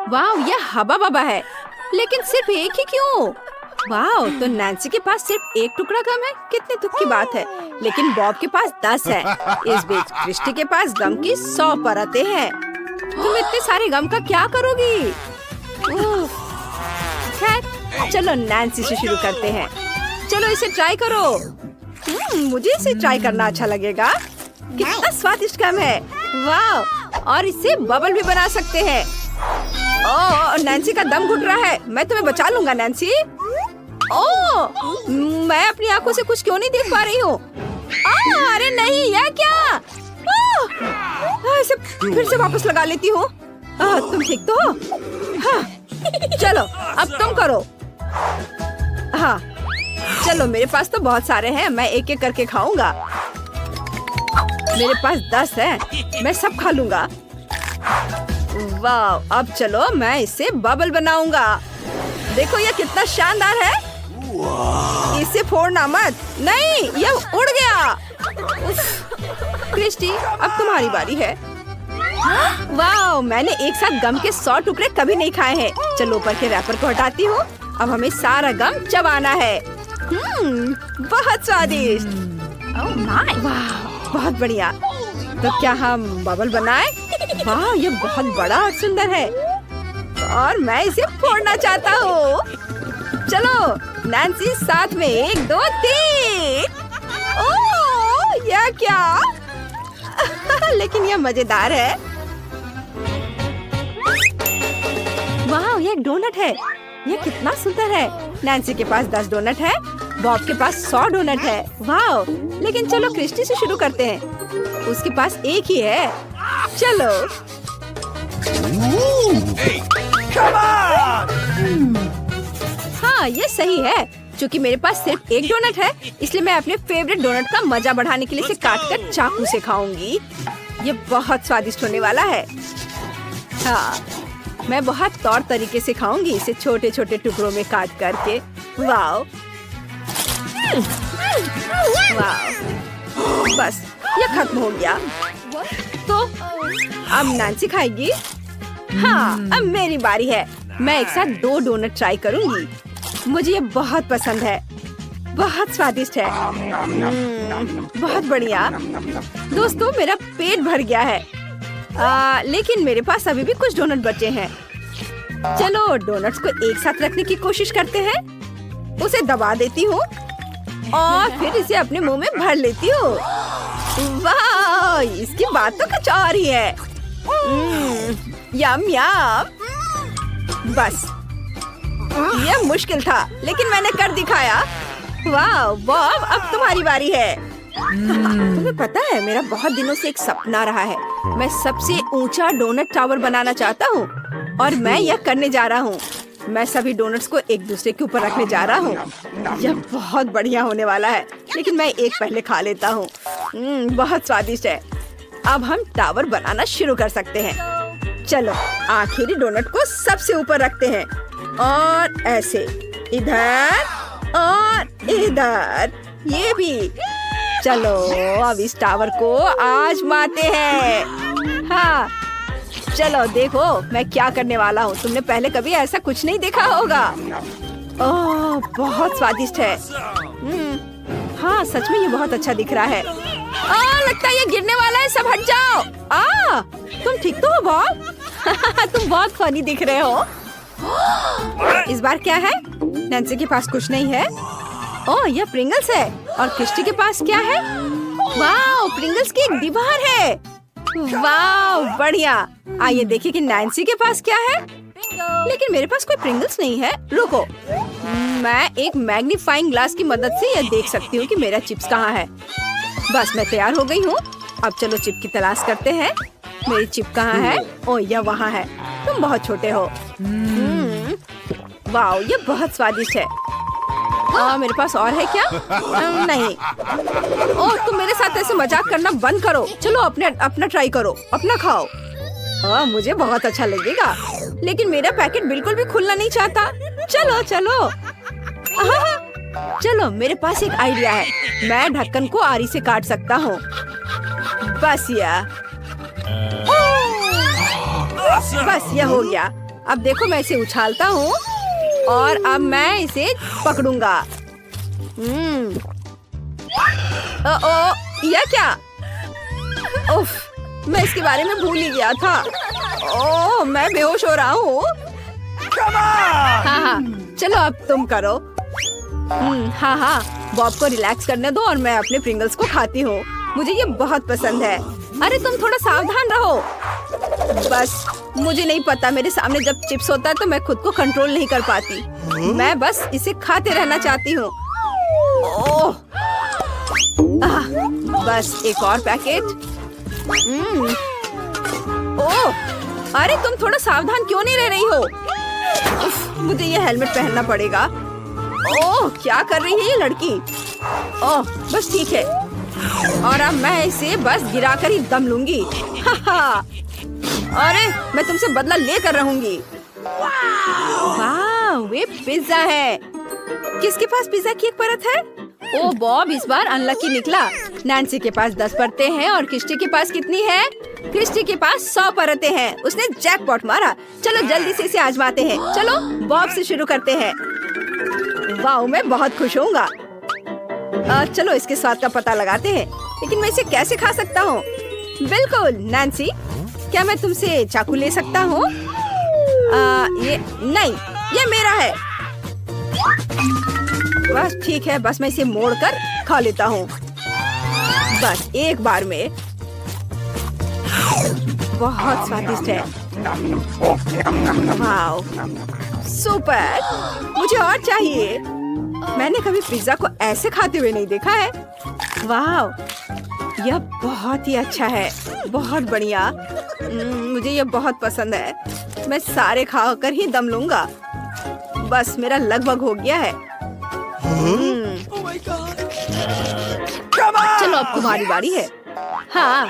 वाह, ये हवा बबा है, लेकिन सिर्फ एक ही क्यों? वाह, तो नैन्सी के पास सिर्फ एक टुकड़ा गम है। कितने दुख की बात है। लेकिन बॉब के पास 10 है। इस बीच क्रिस्टी के पास गम की 100 परतें हैं। तुम इतने सारे गम का क्या करोगी? खैर, चलो नैन्सी से शुरू करते हैं। चलो इसे ट्राई करो। मुझे इसे ट्राई करना अच्छा लगेगा। कितना स्वादिष्ट गम है। वाह, और इससे बबल भी बना सकते हैं। ओह, नैन्सी का दम घुट रहा है। मैं तुम्हें बचा लूंगा नैन्सी। ओह, मैं अपनी आंखों से कुछ क्यों नहीं देख पा रही हूँ? अरे नहीं, यह क्या? इसे फिर से वापस लगा लेती हूँ। तुम ठीक तो हो? हाँ, चलो अब तुम करो। हाँ, चलो मेरे पास तो बहुत सारे हैं। मैं एक एक करके खाऊंगा। मेरे पास 10 है। मैं सब खा लूंगा। वाह, अब चलो मैं इससे बबल बनाऊंगा। देखो ये कितना शानदार है। इसे फोड़ना मत। नहीं, यह उड़ गया। क्रिस्टी, अब तुम्हारी बारी है। वाह, मैंने एक साथ गम के 100 टुकड़े कभी नहीं खाए हैं। चलो ऊपर के रैपर को हटाती हूँ। अब हमें सारा गम चबाना है। बहुत स्वादिष्ट। वाह, बहुत बढ़िया। तो क्या हम बबल बनाए? वाह, ये बहुत बड़ा और सुंदर है और मैं इसे फोड़ना चाहता हूँ। चलो नैन्सी, साथ में 1 2 3। ओह, यह क्या? लेकिन यह मजेदार है। वाह, यह डोनट है। यह कितना सुंदर है। नैन्सी के पास 10 डोनट है। बॉब के पास 100 डोनट है। वाह, लेकिन चलो क्रिस्टी से शुरू करते हैं। उसके पास एक ही है। चलो। हाँ, ये सही है। क्योंकि मेरे पास सिर्फ एक डोनट है, इसलिए मैं अपने फेवरेट डोनट का मजा बढ़ाने के लिए इसे काटकर चाकू से खाऊंगी। ये बहुत स्वादिष्ट होने वाला है। हाँ, मैं बहुत तौर तरीके से खाऊंगी इसे, छोटे छोटे टुकड़ों में काट करके। वाह, वाह, बस ये खत्म हो गया। तो अब नैन्सी खाएगी। हाँ, अब मेरी बारी है। मैं एक साथ 2 डोनट ट्राई करूंगी। मुझे ये बहुत पसंद है। बहुत स्वादिष्ट है। बहुत बढ़िया। दोस्तों, मेरा पेट भर गया है। लेकिन मेरे पास अभी भी कुछ डोनट बचे हैं। चलो डोनट्स को एक साथ रखने की कोशिश करते हैं। उसे दबा देती हूँ और फिर इसे अपने मुंह में भर लेती हूँ। वाह, इसकी बात तो कुछ और ही है। यम यम। बस यह मुश्किल था, लेकिन मैंने कर दिखाया। वाह बॉब, अब तुम्हारी बारी है। तुम्हें पता है, मेरा बहुत दिनों से एक सपना रहा है। मैं सबसे ऊंचा डोनट टावर बनाना चाहता हूँ और मैं यह करने जा रहा हूँ। मैं सभी डोनट्स को एक दूसरे के ऊपर रखने जा रहा हूँ। यह बहुत बढ़िया होने वाला है, लेकिन मैं एक पहले खा लेता हूँ। बहुत स्वादिष्ट है। अब हम टावर बनाना शुरू कर सकते हैं। चलो आखिरी डोनट को सबसे ऊपर रखते हैं और ऐसे इधर और इधर, ये भी। चलो अब इस टावर को आजमाते हैं। हाँ, चलो देखो मैं क्या करने वाला हूँ। तुमने पहले कभी ऐसा कुछ नहीं देखा होगा। ओह, बहुत स्वादिष्ट है। हाँ, सच में ये बहुत अच्छा दिख रहा है। लगता है ये गिरने वाला है। सब हट जाओ। तुम ठीक तो हो बॉब? तुम बहुत फनी दिख रहे हो। इस बार क्या है? नैन्सी के पास कुछ नहीं है। ओह, यह प्रिंगल्स है। और क्रिस्टी के पास क्या है? वाह, प्रिंगल्स की एक दीवार है। वाह, बढ़िया। आइए देखिए कि नैन्सी के पास क्या है। लेकिन मेरे पास कोई प्रिंगल्स नहीं है। रुको, मैं एक मैग्नीफाइंग ग्लास की मदद से यह देख सकती हूँ कि मेरा चिप्स कहाँ है। बस मैं तैयार हो गई हूँ। अब चलो चिप की तलाश करते हैं। मेरी चिप कहाँ है? ओह, यह वहाँ है। तुम बहुत छोटे हो। वाह, ये बहुत स्वादिष्ट है। मेरे पास और है क्या? नहीं। ओह, तुम मेरे साथ ऐसे मजाक करना बंद करो। चलो अपना ट्राई करो, अपना खाओ। मुझे बहुत अच्छा लगेगा, लेकिन मेरा पैकेट बिल्कुल भी खुलना नहीं चाहता। चलो चलो। चलो, मेरे पास एक आइडिया है। मैं ढक्कन को आरी से काट सकता हूँ। बस यह हो गया। अब देखो मैं इसे उछालता हूँ और अब मैं इसे पकड़ूंगा। ओ, यह क्या? उफ, मैं इसके बारे में भूल ही गया था। ओह, मैं बेहोश हो रहा हूँ। हाँ, चलो अब तुम करो। हाँ, बॉब को रिलैक्स करने दो और मैं अपने प्रिंगल्स को खाती हूँ। मुझे ये बहुत पसंद है। अरे तुम थोड़ा सावधान रहो। बस मुझे नहीं पता, मेरे सामने जब चिप्स होता है तो मैं खुद को कंट्रोल नहीं कर पाती। मैं बस इसे खाते रहना चाहती हूँ। ओह, बस एक और पैकेट। ओह, अरे तुम थोड़ा सावधान क्यों नहीं रह रही हो? उफ, मुझे ये हेलमेट पहनना पड़ेगा। ओह, क्या कर रही है ये लड़की? ओह, बस ठीक है। और अब मैं इसे बस गिराकर ही दम लूंगी। अरे मैं तुमसे बदला लेकर रहूंगी। वाह, वे पिज्जा है। किसके पास पिज्जा की एक परत है? ओ बॉब इस बार अनलकी निकला। नैन्सी के पास 10 परतें हैं और क्रिस्टी के पास कितनी है? क्रिस्टी के पास 100 परतें हैं। उसने जैकपॉट मारा। चलो जल्दी से इसे आजमाते हैं। चलो बॉब से शुरू करते हैं। वाह, मैं बहुत खुश होऊंगा। चलो इसके स्वाद का पता लगाते हैं। लेकिन मैं इसे कैसे खा सकता हूँ? बिल्कुल नैन्सी, क्या मैं तुमसे चाकू ले सकता हूँ? ये नहीं, ये मेरा है। बस ठीक है, बस मैं इसे मोड़कर खा लेता हूँ। बस एक बार में। बहुत स्वादिष्ट है। वाओ, सुपर, मुझे और चाहिए। मैंने कभी पिज्जा को ऐसे खाते हुए नहीं देखा है। वाओ, यह बहुत ही अच्छा है, बहुत बढ़िया। मुझे यह बहुत पसंद है। मैं सारे खाकर ही दम लूंगा। बस मेरा लगभग हो गया है। चलो अब तुम्हारी बारी है। हाँ,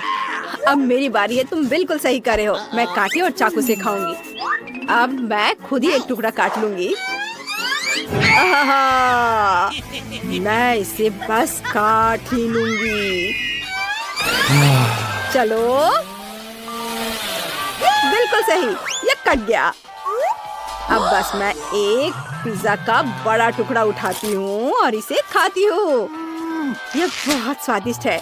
अब मेरी बारी है। तुम बिल्कुल सही कर रहे हो। मैं कांटे और चाकू से खाऊंगी। अब मैं खुद ही एक टुकड़ा काट लूंगी। मैं इसे बस काट ही लूंगी। चलो, बिल्कुल सही, ये कट गया। अब बस मैं एक पिज्जा का बड़ा टुकड़ा उठाती हूँ और इसे खाती हूँ। यह बहुत स्वादिष्ट है।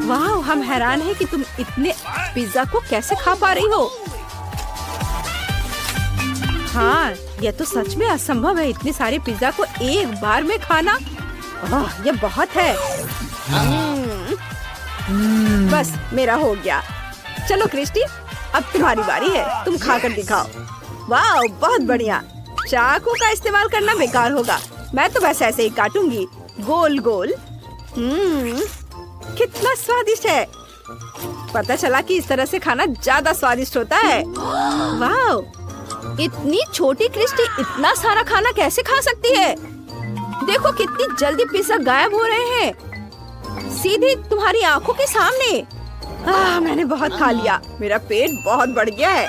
वाह, हम हैरान हैं कि तुम इतने पिज्जा को कैसे खा पा रही हो। हाँ, यह तो सच में असंभव है, इतने सारे पिज्जा को एक बार में खाना। यह बहुत है। बस मेरा हो गया। चलो क्रिस्टी, अब तुम्हारी बारी है। तुम खाकर दिखाओ। वाह, बहुत बढ़िया। चाकू का इस्तेमाल करना बेकार होगा। मैं तो बस ऐसे ही काटूंगी, गोल गोल। कितना स्वादिष्ट है। पता चला कि इस तरह से खाना ज्यादा स्वादिष्ट होता है। वाह, इतनी छोटी क्रिस्टी इतना सारा खाना कैसे खा सकती है? देखो कितनी जल्दी पिज्जा गायब हो रहे हैं, सीधे तुम्हारी आंखों के सामने। मैंने बहुत खा लिया। मेरा पेट बहुत बढ़ गया है।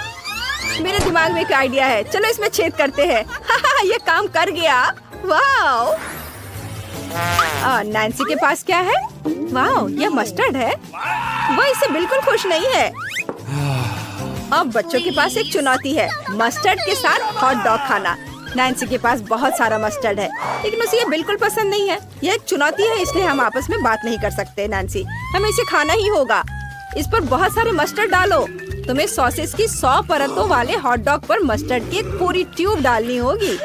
मेरे दिमाग में एक आइडिया है। चलो इसमें छेद करते हैं। ये काम कर गया। वाह, नैन्सी के पास क्या है? वाह, यह मस्टर्ड है। वह इससे बिल्कुल खुश नहीं है। अब बच्चों के पास एक चुनौती है, मस्टर्ड के साथ हॉट डॉग खाना। नैन्सी के पास बहुत सारा मस्टर्ड है, लेकिन उसे ये बिल्कुल पसंद नहीं है। यह एक चुनौती है, इसलिए हम आपस में बात नहीं कर सकते। नैन्सी, हमें इसे खाना ही होगा। इस पर बहुत सारे मस्टर्ड डालो। तुम्हें सॉसेस की 100 परतों वाले हॉट डॉग पर मस्टर्ड की एक पूरी ट्यूब डालनी होगी।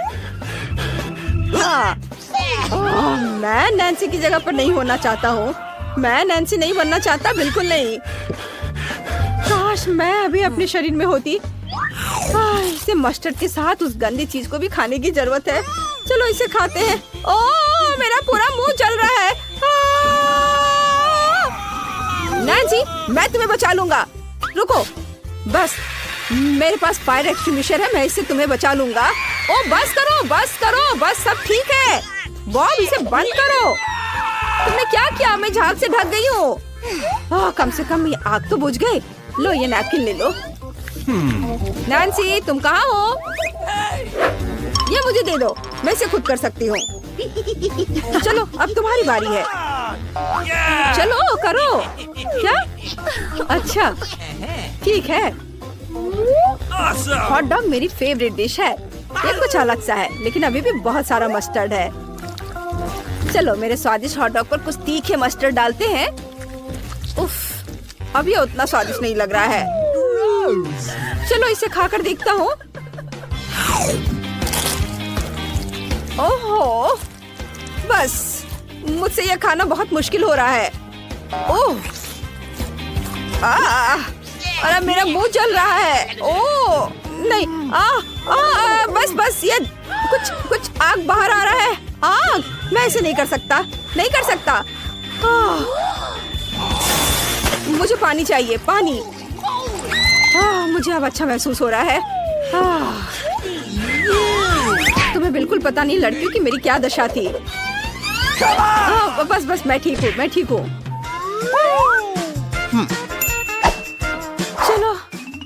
मैं नैन्सी की जगह पर नहीं होना चाहता हूँ। मैं नैन्सी नहीं बनना चाहता, बिल्कुल नहीं। काश मैं अभी अपने शरीर में होती। इसे मस्टर्ड के साथ उस गंदी चीज को भी खाने की जरूरत है। चलो इसे खाते हैं। ओह, मेरा पूरा मुंह जल रहा है। नैन्सी, मैं तुम्हें बचा लूंगा। रुको, बस मेरे पास फायर एक्सटिंग्विशर है, मैं इससे तुम्हें बचा लूंगा। ओ बस करो, बस करो, बस सब ठीक है। बॉब, इसे बंद करो। तुमने क्या किया? मैं झाग से ढक गई हूँ। कम से कम ये आग तो बुझ गई। लो ये नैपकिन ले लो। नैन्सी, तुम कहाँ हो? ये मुझे दे दो, मैं इसे खुद कर सकती हूँ। चलो अब तुम्हारी बारी है। चलो करो। क्या? अच्छा ठीक है। हॉट डॉग मेरी फेवरेट डिश है। ये कुछ अलग सा है, लेकिन अभी भी बहुत सारा मस्टर्ड है। चलो मेरे स्वादिष्ट हॉट डॉग पर कुछ तीखे मस्टर्ड डालते हैं। उफ, अब ये उतना स्वादिष्ट नहीं लग रहा है। चलो इसे खाकर देखता हूँ। ओहो, बस मुझसे यह खाना बहुत मुश्किल हो रहा है। ओह, अरे मेरा मुंह जल रहा है। ओह नहीं, बस बस, ये कुछ आग बाहर आ रहा है। आग, मैं ऐसे नहीं कर सकता, नहीं कर सकता। मुझे पानी चाहिए, पानी। मुझे अब अच्छा महसूस हो रहा है। तुम्हें बिल्कुल पता नहीं लड़कियों की मेरी क्या दशा थी। बस बस, मैं ठीक हूँ, मैं ठीक हूँ। चलो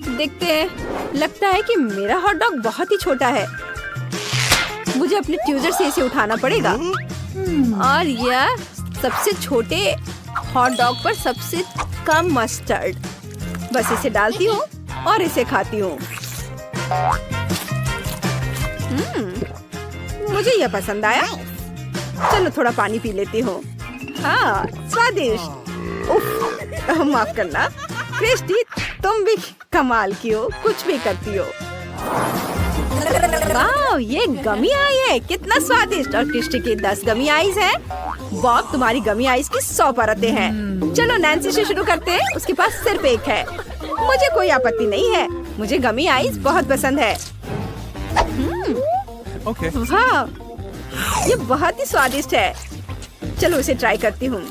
देखते हैं। लगता है कि मेरा हॉट डॉग बहुत ही छोटा है। मुझे अपने ट्यूजर से इसे उठाना पड़ेगा। और यह सबसे छोटे हॉट डॉग पर सबसे कम मस्टर्ड। बस इसे डालती हूँ और इसे खाती हूँ। मुझे यह पसंद आया। चलो थोड़ा पानी पी लेती हूँ। हाँ, स्वादिष्ट। उफ, माफ करना क्रिस्टी, तुम भी कमाल की हो, कुछ भी करती हो। वाह, ये गमी आई है, कितना स्वादिष्ट। और क्रिस्टी की 10 गमी आइज हैं। बॉब, तुम्हारी गमी आइज की 100 परतें हैं। चलो नैन्सी से शुरू करते हैं, उसके पास सिर्फ एक है। मुझे कोई आपत्ति नहीं है, मुझे गमी आइज बहुत पसंद है। वाह, ये बहुत ही स्वादिष्ट है। चलो इसे ट्राई करती हूँ।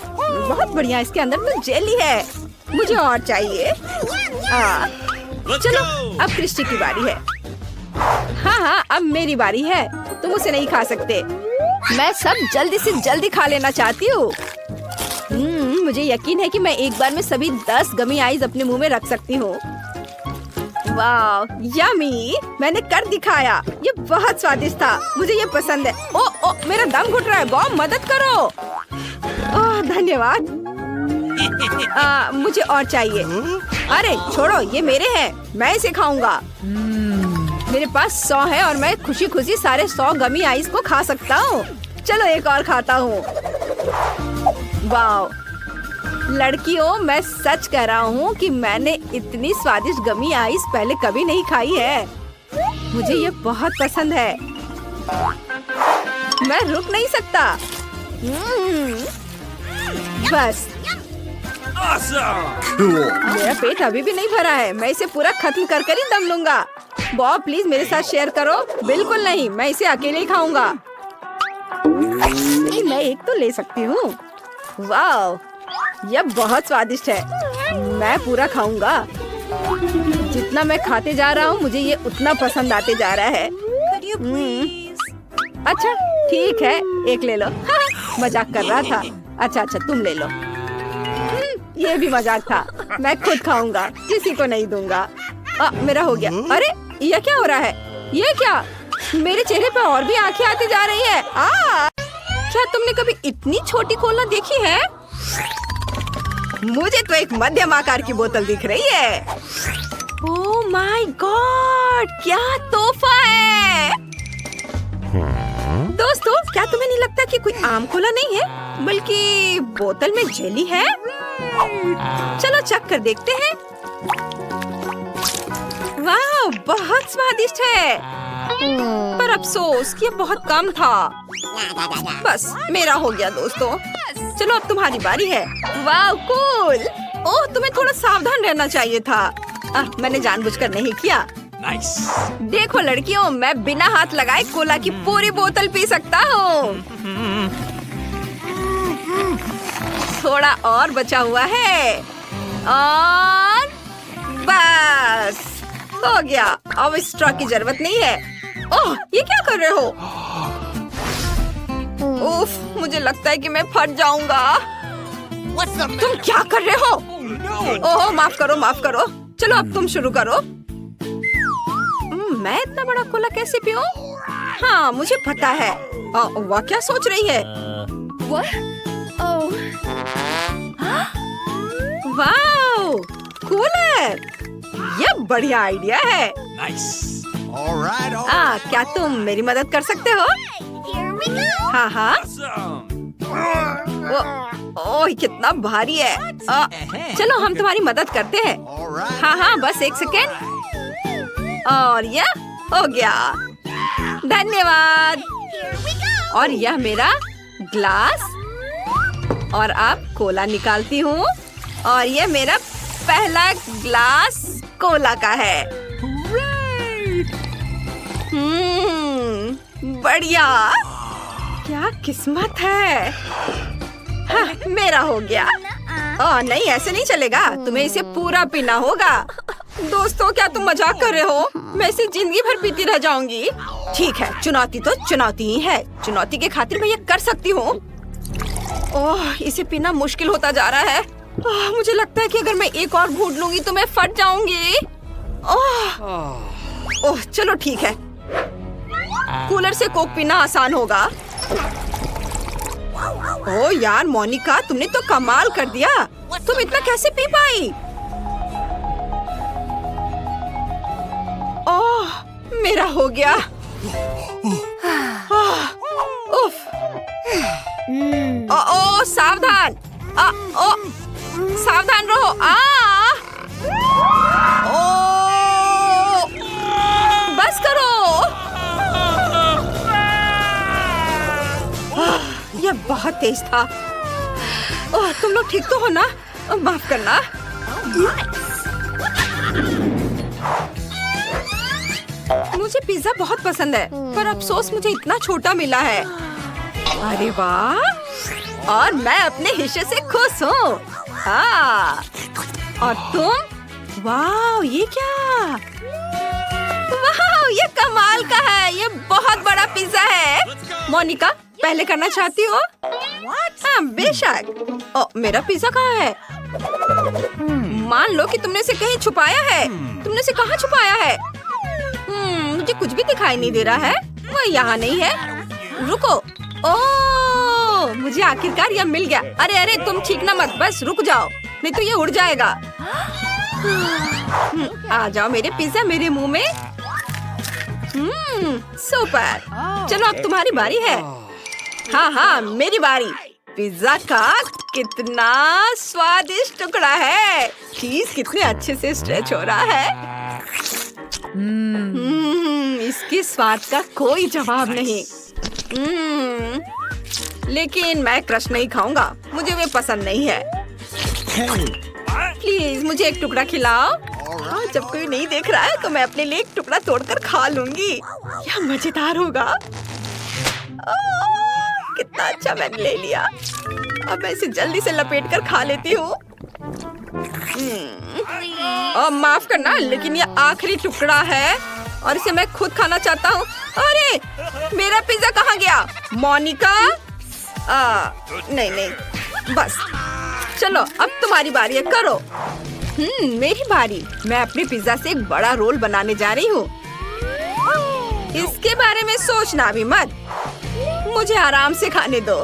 बहुत बढ़िया, इसके अंदर तो जेली है। मुझे और चाहिए। चलो अब क्रिस्टी की बारी है। हाँ, अब मेरी बारी है। तुम उसे नहीं खा सकते। मैं सब जल्दी से जल्दी खा लेना चाहती हूँ। मुझे यकीन है कि मैं एक बार में सभी 10 गमी आइज अपने मुंह में रख सकती हूँ। वाह, यमी, मैंने कर दिखाया। ये बहुत स्वादिष्ट था, मुझे ये पसंद है। ओ, मेरा दम घुट रहा है। बॉब, मदद करो। ओह, धन्यवाद। मुझे और चाहिए। अरे छोड़ो, ये मेरे हैं, मैं इसे खाऊंगा। मेरे पास 100 है और मैं खुशी खुशी सारे 100 गमी आइस को खा सकता हूँ। चलो एक और खाता हूँ। वाह लड़कियों, मैं सच कह रहा हूँ कि मैंने इतनी स्वादिष्ट गमी आइस पहले कभी नहीं खाई है। मुझे ये बहुत पसंद है, मैं रुक नहीं सकता। बस मेरा पेट अभी भी नहीं भरा है, मैं इसे पूरा खत्म कर कर ही दम लूंगा। बॉब प्लीज मेरे साथ शेयर करो। बिल्कुल नहीं, मैं इसे अकेले ही खाऊंगा। मैं एक तो ले सकती हूँ। वाह, यह बहुत स्वादिष्ट है, मैं पूरा खाऊंगा। जितना मैं खाते जा रहा हूँ मुझे ये उतना पसंद आते जा रहा है। अच्छा ठीक है, एक ले लो। मजाक कर रहा था। अच्छा तुम ले लो। ये भी मजाक था, मैं खुद खाऊंगा, किसी को नहीं दूंगा। मेरा हो गया। अरे यह क्या हो रहा है? ये क्या? मेरे चेहरे पर और भी आंखें आती जा रही है। क्या तुमने कभी इतनी छोटी कोला देखी है? मुझे तो एक मध्यम आकार की बोतल दिख रही है। ओह माय गॉड, क्या तोहफा है। दोस्तों, क्या तुम्हें नहीं लगता कि कोई आम कोला नहीं है, बल्कि बोतल में जेली है? चलो चख कर देखते हैं। वाह, बहुत स्वादिष्ट है, पर अफसोस कि ये बहुत कम था। बस मेरा हो गया दोस्तों। चलो अब तुम्हारी बारी है। वाह कूल। ओह, तुम्हें थोड़ा सावधान रहना चाहिए था। मैंने जानबूझकर नहीं किया। Nice. देखो लड़कियों, मैं बिना हाथ लगाए कोला की पूरी बोतल पी सकता हूँ। थोड़ा और बचा हुआ है और बस हो गया। अब स्ट्रॉ की जरूरत नहीं है। ओह, ये क्या कर रहे हो? उफ, मुझे लगता है कि मैं फट जाऊंगा। तुम क्या कर रहे हो? ओह, माफ करो माफ करो। चलो अब तुम शुरू करो। मैं इतना बड़ा कोला कैसे पीऊं? हाँ, मुझे पता है। वह क्या सोच रही है? वाह, कूलर। ये बढ़िया आइडिया है। क्या तुम मेरी मदद कर सकते हो? हाँ हाँ। ओह कितना भारी है। चलो हम तुम्हारी मदद करते हैं। हाँ हाँ बस एक सेकेंड। और यह हो गया। धन्यवाद। और यह मेरा ग्लास। और अब कोला निकालती हूँ। और यह मेरा पहला ग्लास कोला का है। बढ़िया। क्या किस्मत है। हाँ, मेरा हो गया। ओह नहीं ऐसे नहीं चलेगा, तुम्हें इसे पूरा पीना होगा। दोस्तों क्या तुम मजाक कर रहे हो? मैं इसे जिंदगी भर पीती रह जाऊंगी। ठीक है चुनौती तो चुनौती ही है। चुनौती के खातिर मैं ये कर सकती हूँ। ओह इसे पीना मुश्किल होता जा रहा है। मुझे लगता है कि अगर मैं एक और घूंट लूंगी तो मैं फट जाऊंगी। ओह चलो ठीक है। कूलर से कोक पीना आसान होगा। ओह यार मोनिका तुमने तो कमाल कर दिया। तुम इतना कैसे पी पाई? ओह मेरा हो गया। उफ। ओ सावधान। ओ सावधान रहो। ओ बस करो। यह बहुत तेज था। ओह तुम लोग ठीक तो हो ना? माफ करना। मुझे पिज्जा बहुत पसंद है पर अफसोस मुझे इतना छोटा मिला है। अरे वाह। और मैं अपने हिस्से से खुश हूँ। हाँ और तुम? वाह ये क्या? वाह ये कमाल का है। ये बहुत बड़ा पिज्जा है। मोनिका पहले करना चाहती हो? हाँ बेशक। ओ मेरा पिज्जा कहाँ है? मान लो कि तुमने इसे कहीं छुपाया है। तुमने इसे कहाँ छुपाया है? मुझे कुछ भी दिखाई नहीं दे रहा है। वो यहाँ नहीं है। रुको। ओह मुझे आखिरकार यह मिल गया। अरे अरे तुम छींकना मत, बस रुक जाओ नहीं तो ये उड़ जाएगा। आ जाओ मेरे पिज्जा मेरे मुंह में। सुपर। चलो अब तुम्हारी बारी है। हाँ हाँ मेरी बारी। पिज्जा का कितना स्वादिष्ट टुकड़ा है। चीज कितने अच्छे से स्ट्रेच हो रहा है। इसके स्वाद का कोई जवाब नहीं। लेकिन मैं क्रश नहीं खाऊंगा, मुझे वे पसंद नहीं है। प्लीज मुझे एक टुकड़ा खिलाओ। जब कोई नहीं देख रहा है तो मैं अपने लिए एक टुकड़ा तोड़कर खा लूंगी। यह मजेदार होगा। कितना अच्छा मैंने ले लिया। अब मैं इसे जल्दी से लपेट कर खा लेती हूँ। माफ करना लेकिन ये आखिरी टुकड़ा है और इसे मैं खुद खाना चाहता हूँ। अरे मेरा पिज्जा कहाँ गया? मोनिका। नहीं नहीं बस। चलो अब तुम्हारी बारी है, करो। मेरी बारी। मैं अपने पिज्जा से एक बड़ा रोल बनाने जा रही हूँ। इसके बारे में सोचना भी मत, मुझे आराम से खाने दो।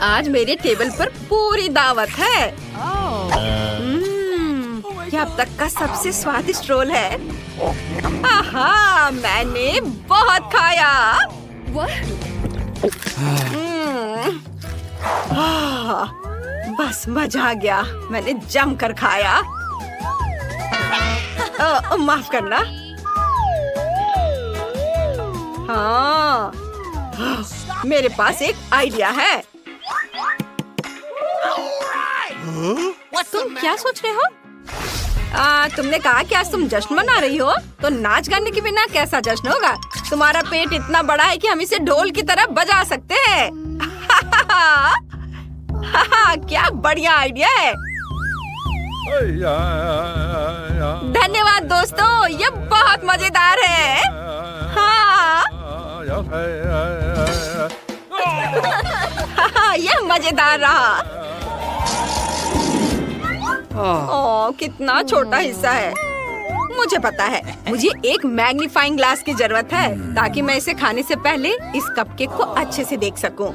आज मेरे टेबल पर पूरी दावत है। यह अब तक का सबसे स्वादिष्ट रोल है। आहा, मैंने बहुत खाया। बस मजा आ गया, मैंने जम कर खाया। माफ करना। हाँ, मेरे पास एक आइडिया है। तुम क्या सोच रहे हो? तुमने कहा कि आज तुम जश्न मना रही हो, तो नाच गाने के बिना कैसा जश्न होगा? तुम्हारा पेट इतना बड़ा है कि हम इसे ढोल की तरह बजा सकते हैं। क्या बढ़िया आइडिया है। धन्यवाद दोस्तों, ये बहुत मजेदार है। हाँ। यह मजेदार रहा। ओह, कितना छोटा हिस्सा है। मुझे पता है, मुझे एक मैग्नीफाइंग ग्लास की जरूरत है ताकि मैं इसे खाने से पहले इस कपकेक को अच्छे से देख सकूं।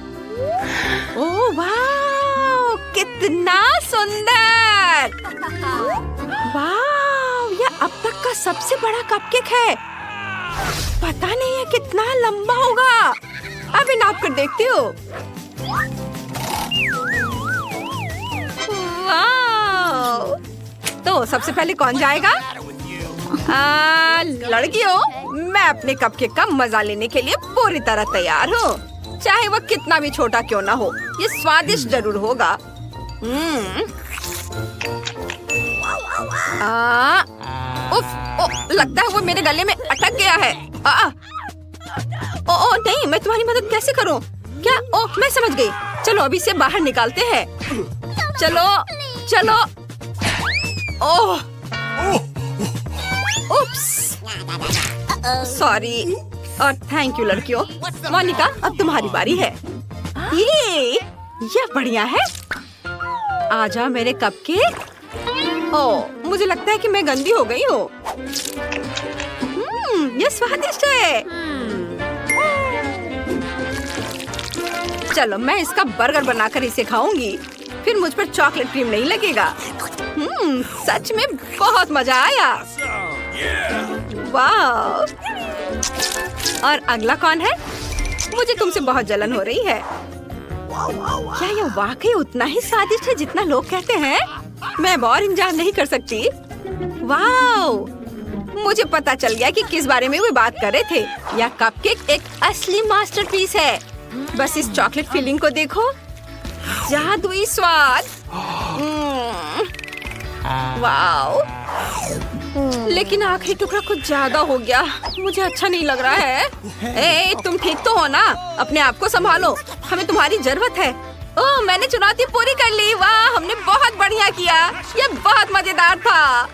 ओह वाह, कितना सुंदर। वाह। सबसे बड़ा कपकेक है। पता नहीं है कितना लंबा होगा। अभी नाप कर देखती हूँ। वाह! तो सबसे पहले कौन जाएगा? लड़कियों, मैं अपने कपकेक का मजा लेने के लिए पूरी तरह तैयार हूँ। चाहे वह कितना भी छोटा क्यों ना हो, ये स्वादिष्ट जरूर होगा। उफ, लगता है वो मेरे गले में अटक गया है। ओ नहीं, मैं तुम्हारी मदद कैसे करूं? क्या? ओह, मैं समझ गई। चलो अभी से बाहर निकालते हैं। चलो चलो। ओह, उप्स, सॉरी और थैंक यू लड़कियों। मोनिका, अब तुम्हारी बारी है। ये बढ़िया है। आजा मेरे कपकेक। ओह, मुझे लगता है कि मैं गंदी हो गई हूँ। ये स्वादिष्ट है। चलो मैं इसका बर्गर बनाकर इसे खाऊंगी, फिर मुझ पर चॉकलेट क्रीम नहीं लगेगा। सच में बहुत मजा आया। वाह! और अगला कौन है? मुझे तुमसे बहुत जलन हो रही है। क्या यह वाकई उतना ही स्वादिष्ट है जितना लोग कहते हैं? मैं अब और इंतजार नहीं कर सकती। वाह! मुझे पता चल गया कि किस बारे में वे बात कर रहे थे। यह कपकेक एक असली मास्टरपीस है। बस इस चॉकलेट फिलिंग को देखो, जादुई स्वाद। वाह! लेकिन आखिरी टुकड़ा कुछ ज्यादा हो गया। मुझे अच्छा नहीं लग रहा है। तुम ठीक तो हो ना? अपने आप को संभालो, हमें तुम्हारी जरूरत है। ओह, मैंने चुनौती पूरी कर ली। वाह, हमने बहुत बढ़िया किया। ये बहुत मजेदार था।